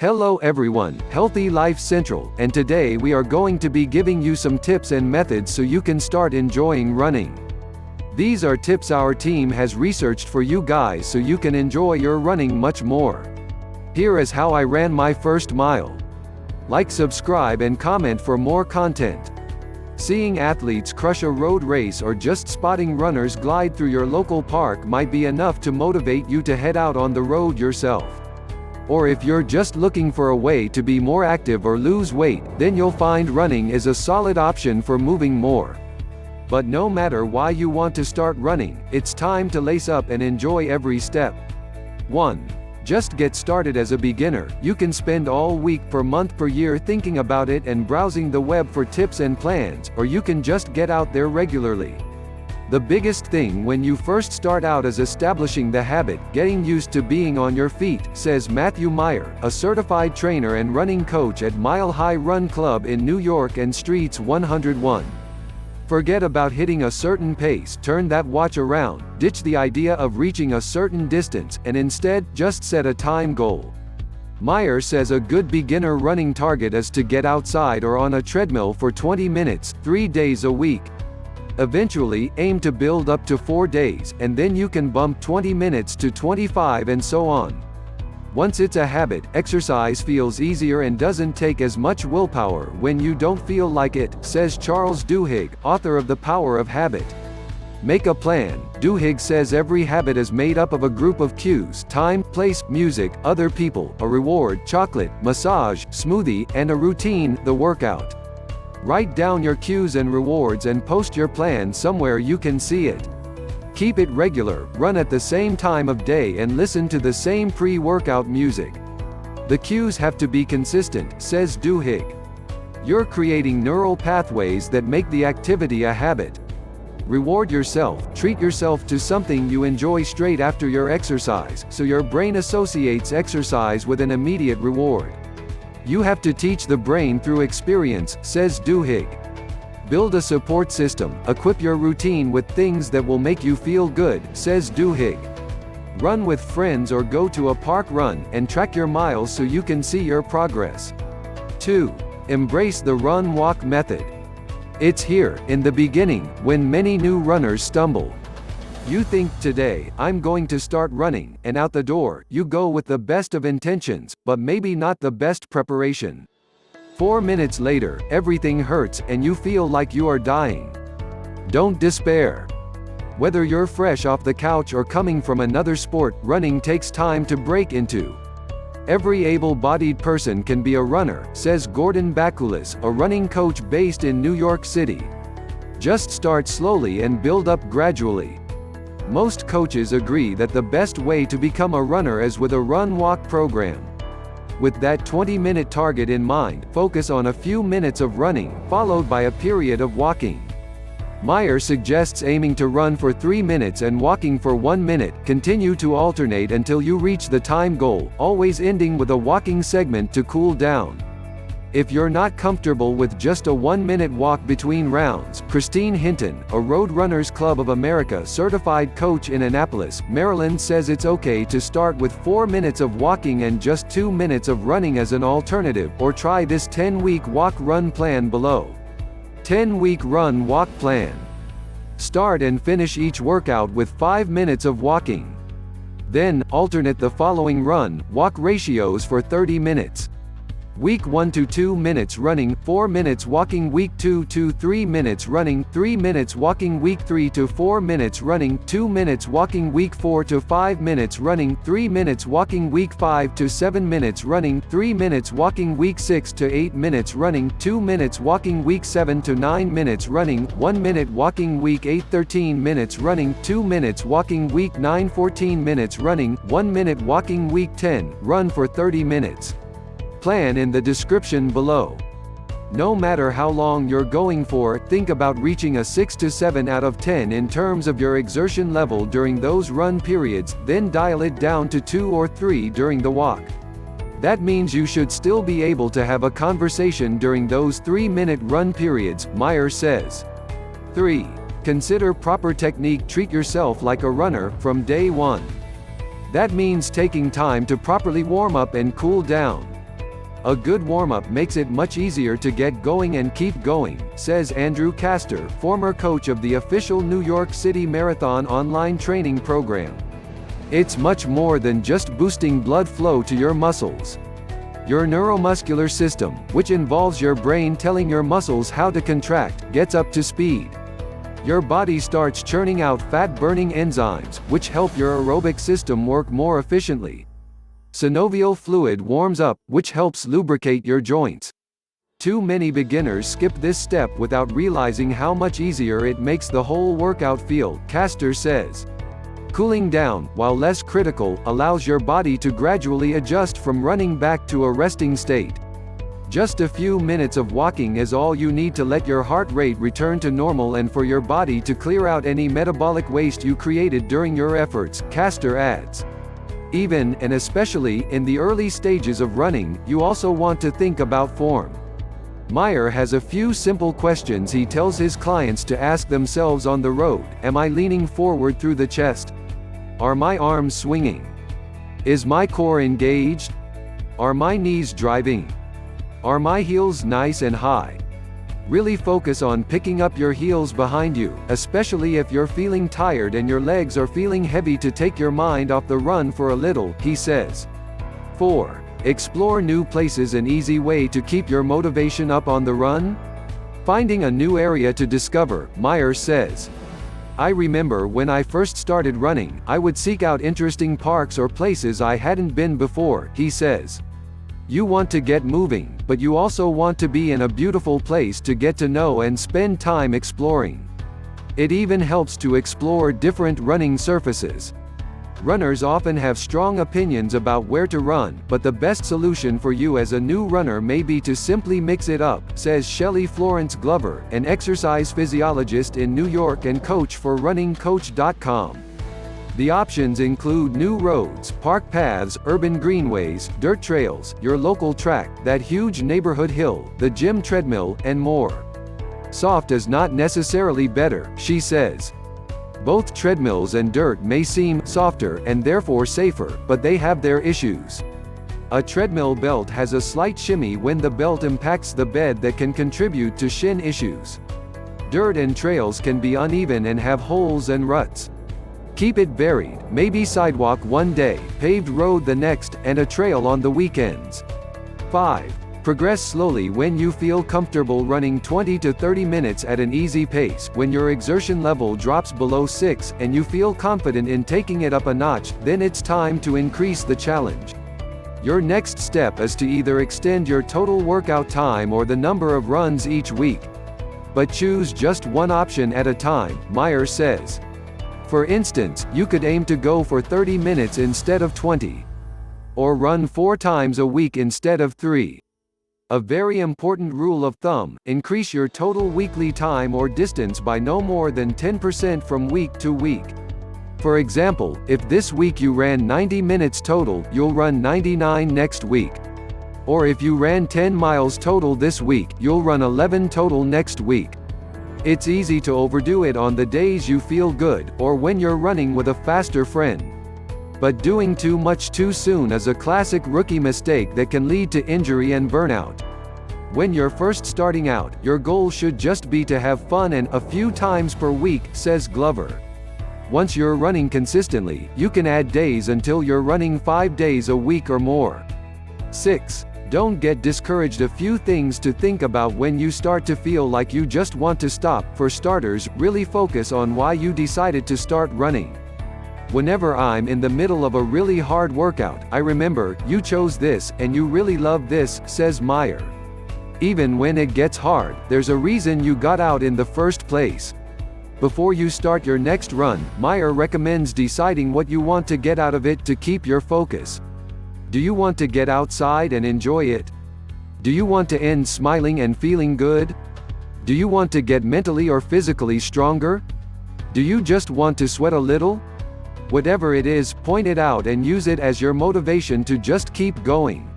Hello everyone, Healthy Life Central, and today we are going to be giving you some tips and methods so you can start enjoying running. These are tips our team has researched for you guys so you can enjoy your running much more. Here is how I ran my first mile. Like, subscribe and comment for more content. Seeing athletes crush a road race or just spotting runners glide through your local park might be enough to motivate you to head out on the road yourself. Or if you're just looking for a way to be more active or lose weight, then you'll find running is a solid option for moving more. But no matter why you want to start running, it's time to lace up and enjoy every step. 1. Just get started as a beginner. You can spend all week, per month, per year thinking about it and browsing the web for tips and plans, or you can just get out there regularly. The biggest thing when you first start out is establishing the habit, getting used to being on your feet, says Matthew Meyer, a certified trainer and running coach at Mile High Run Club in New York and Streets 101. Forget about hitting a certain pace, turn that watch around, ditch the idea of reaching a certain distance, and instead, just set a time goal. Meyer says a good beginner running target is to get outside or on a treadmill for 20 minutes, 3 days a week. Eventually, aim to build up to 4 days, and then you can bump 20 minutes to 25 and so on. Once it's a habit, exercise feels easier and doesn't take as much willpower when you don't feel like it, says Charles Duhigg, author of The Power of Habit. Make a plan. Duhigg says every habit is made up of a group of cues: time, place, music, other people, a reward, chocolate, massage, smoothie, and a routine, the workout. Write down your cues and rewards and post your plan somewhere you can see it. Keep it regular, run at the same time of day and listen to the same pre-workout music. The cues have to be consistent, says Duhigg. You're creating neural pathways that make the activity a habit. Reward yourself, treat yourself to something you enjoy straight after your exercise, so your brain associates exercise with an immediate reward. You have to teach the brain through experience, says Duhigg. Build a support system, equip your routine with things that will make you feel good, says Duhigg. Run with friends or go to a park run, and track your miles so you can see your progress. 2. Embrace the run-walk method. It's here, in the beginning, when many new runners stumble. You think, today, I'm going to start running, and out the door, you go with the best of intentions, but maybe not the best preparation. 4 minutes later, everything hurts, and you feel like you are dying. Don't despair. Whether you're fresh off the couch or coming from another sport, running takes time to break into. Every able-bodied person can be a runner, says Gordon Bakulis, a running coach based in New York City. Just start slowly and build up gradually. Most coaches agree that the best way to become a runner is with a run-walk program. With that 20-minute target in mind, focus on a few minutes of running, followed by a period of walking. Meyer suggests aiming to run for 3 minutes and walking for 1 minute. Continue to alternate until you reach the time goal, always ending with a walking segment to cool down. If you're not comfortable with just a 1-minute walk between rounds, Christine Hinton, a Road Runners Club of America certified coach in Annapolis, Maryland, says it's okay to start with 4 minutes of walking and just 2 minutes of running as an alternative, or try this 10-week walk-run plan below. 10-week run-walk plan. Start and finish each workout with 5 minutes of walking. Then, alternate the following run-walk ratios for 30 minutes. Week 1 to 2 minutes running, 4 minutes walking. Week 2 to 3 minutes running, 3 minutes walking. Week 3 to 4 minutes running, 2 minutes walking. Week 4 to 5 minutes running, 3 minutes walking. Week 5 to 7 minutes running, 3 minutes walking. Week 6 to 8 minutes running, 2 minutes walking. Week 7 to 9 minutes running, 1 minute walking. Week 8 13 minutes running, 2 minutes walking. Week 9 14 minutes running, 1 minute walking. Week 10, run for 30 minutes. Plan in the description below. No matter how long you're going for, think about reaching a 6 to 7 out of 10 in terms of your exertion level during those run periods, then dial it down to 2 or 3 during the walk. That means you should still be able to have a conversation during those 3-minute run periods, Meyer says. 3. Consider proper technique. Treat yourself like a runner from day one. That means taking time to properly warm up and cool down. A good warm-up makes it much easier to get going and keep going, says Andrew Castor, former coach of the official New York City Marathon online training program. It's much more than just boosting blood flow to your muscles. Your neuromuscular system, which involves your brain telling your muscles how to contract, gets up to speed. Your body starts churning out fat-burning enzymes, which help your aerobic system work more efficiently. Synovial fluid warms up, which helps lubricate your joints. Too many beginners skip this step without realizing how much easier it makes the whole workout feel, Castor says. Cooling down, while less critical, allows your body to gradually adjust from running back to a resting state. Just a few minutes of walking is all you need to let your heart rate return to normal and for your body to clear out any metabolic waste you created during your efforts, Castor adds. Even, and especially, in the early stages of running, you also want to think about form. Meyer has a few simple questions he tells his clients to ask themselves on the road. Am I leaning forward through the chest? Are my arms swinging? Is my core engaged? Are my knees driving? Are my heels nice and high? Really focus on picking up your heels behind you, especially if you're feeling tired and your legs are feeling heavy, to take your mind off the run for a little, he says. 4. Explore new places. An easy way to keep your motivation up on the run? Finding a new area to discover, Meyer says. I remember when I first started running, I would seek out interesting parks or places I hadn't been before, he says. You want to get moving, but you also want to be in a beautiful place to get to know and spend time exploring. It even helps to explore different running surfaces. Runners often have strong opinions about where to run, but the best solution for you as a new runner may be to simply mix it up, says Shelley Florence Glover, an exercise physiologist in New York and coach for RunningCoach.com. The options include new roads, park paths, urban greenways, dirt trails, your local track, that huge neighborhood hill, the gym treadmill, and more. Soft is not necessarily better, she says. Both treadmills and dirt may seem softer and therefore safer, but they have their issues. A treadmill belt has a slight shimmy when the belt impacts the bed that can contribute to shin issues. Dirt and trails can be uneven and have holes and ruts. Keep it varied, maybe sidewalk one day, paved road the next, and a trail on the weekends. 5. Progress slowly. When you feel comfortable running 20 to 30 minutes at an easy pace, when your exertion level drops below 6, and you feel confident in taking it up a notch, then it's time to increase the challenge. Your next step is to either extend your total workout time or the number of runs each week. But choose just one option at a time, Meyer says. For instance, you could aim to go for 30 minutes instead of 20. Or run 4 times a week instead of 3. A very important rule of thumb: increase your total weekly time or distance by no more than 10% from week to week. For example, if this week you ran 90 minutes total, you'll run 99 next week. Or if you ran 10 miles total this week, you'll run 11 total next week. It's easy to overdo it on the days you feel good, or when you're running with a faster friend. But doing too much too soon is a classic rookie mistake that can lead to injury and burnout. When you're first starting out, your goal should just be to have fun and a few times per week, says Glover. Once you're running consistently, you can add days until you're running 5 days a week or more. 6. Don't get discouraged. A few things to think about when you start to feel like you just want to stop. For starters, really focus on why you decided to start running. Whenever I'm in the middle of a really hard workout, I remember, you chose this, and you really love this, says Meyer. Even when it gets hard, there's a reason you got out in the first place. Before you start your next run, Meyer recommends deciding what you want to get out of it to keep your focus. Do you want to get outside and enjoy it? Do you want to end smiling and feeling good? Do you want to get mentally or physically stronger? Do you just want to sweat a little? Whatever it is, point it out and use it as your motivation to just keep going.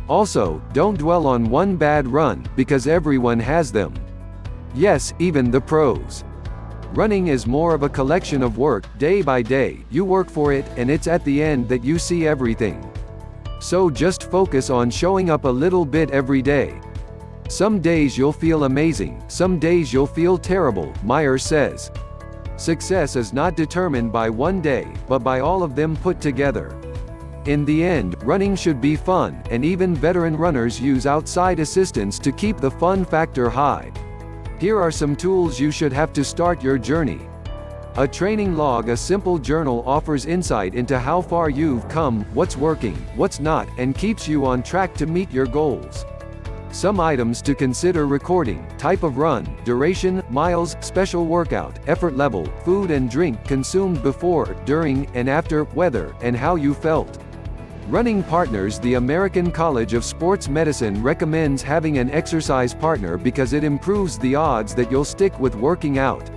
Also, don't dwell on one bad run, because everyone has them. Yes, even the pros. Running is more of a collection of work, day by day. You work for it, and it's at the end that you see everything. So just focus on showing up a little bit every day. Some days you'll feel amazing, some days you'll feel terrible, Meyer says. Success is not determined by one day, but by all of them put together. In the end, running should be fun, and even veteran runners use outside assistance to keep the fun factor high. Here are some tools you should have to start your journey. A training log. A simple journal offers insight into how far you've come, what's working, what's not, and keeps you on track to meet your goals. Some items to consider: recording, type of run, duration, miles, special workout, effort level, food and drink consumed before, during, and after, weather, and how you felt. Running partners. The American College of Sports Medicine recommends having an exercise partner because it improves the odds that you'll stick with working out.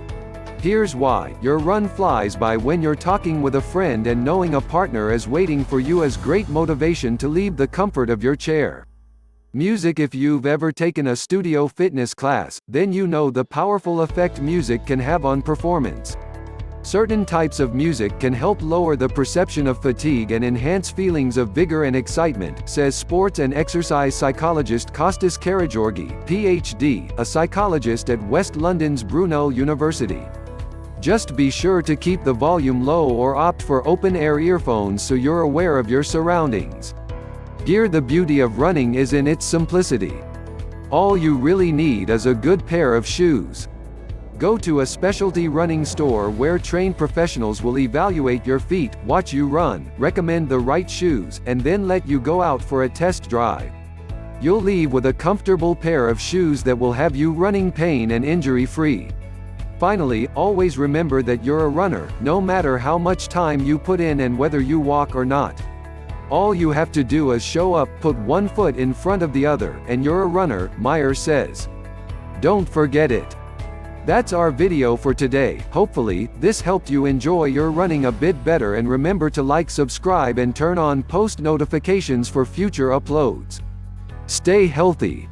Here's why: your run flies by when you're talking with a friend, and knowing a partner is waiting for you is great motivation to leave the comfort of your chair. Music. If you've ever taken a studio fitness class, then you know the powerful effect music can have on performance. Certain types of music can help lower the perception of fatigue and enhance feelings of vigor and excitement, says sports and exercise psychologist Kostas Karageorgi, PhD, a psychologist at West London's Brunel University. Just be sure to keep the volume low or opt for open-air earphones so you're aware of your surroundings. Gear. The beauty of running is in its simplicity. All you really need is a good pair of shoes. Go to a specialty running store where trained professionals will evaluate your feet, watch you run, recommend the right shoes, and then let you go out for a test drive. You'll leave with a comfortable pair of shoes that will have you running pain and injury-free. Finally, always remember that you're a runner, no matter how much time you put in and whether you walk or not. All you have to do is show up, put one foot in front of the other, and you're a runner, Meyer says. Don't forget it. That's our video for today. Hopefully, this helped you enjoy your running a bit better, and remember to like, subscribe and turn on post notifications for future uploads. Stay healthy.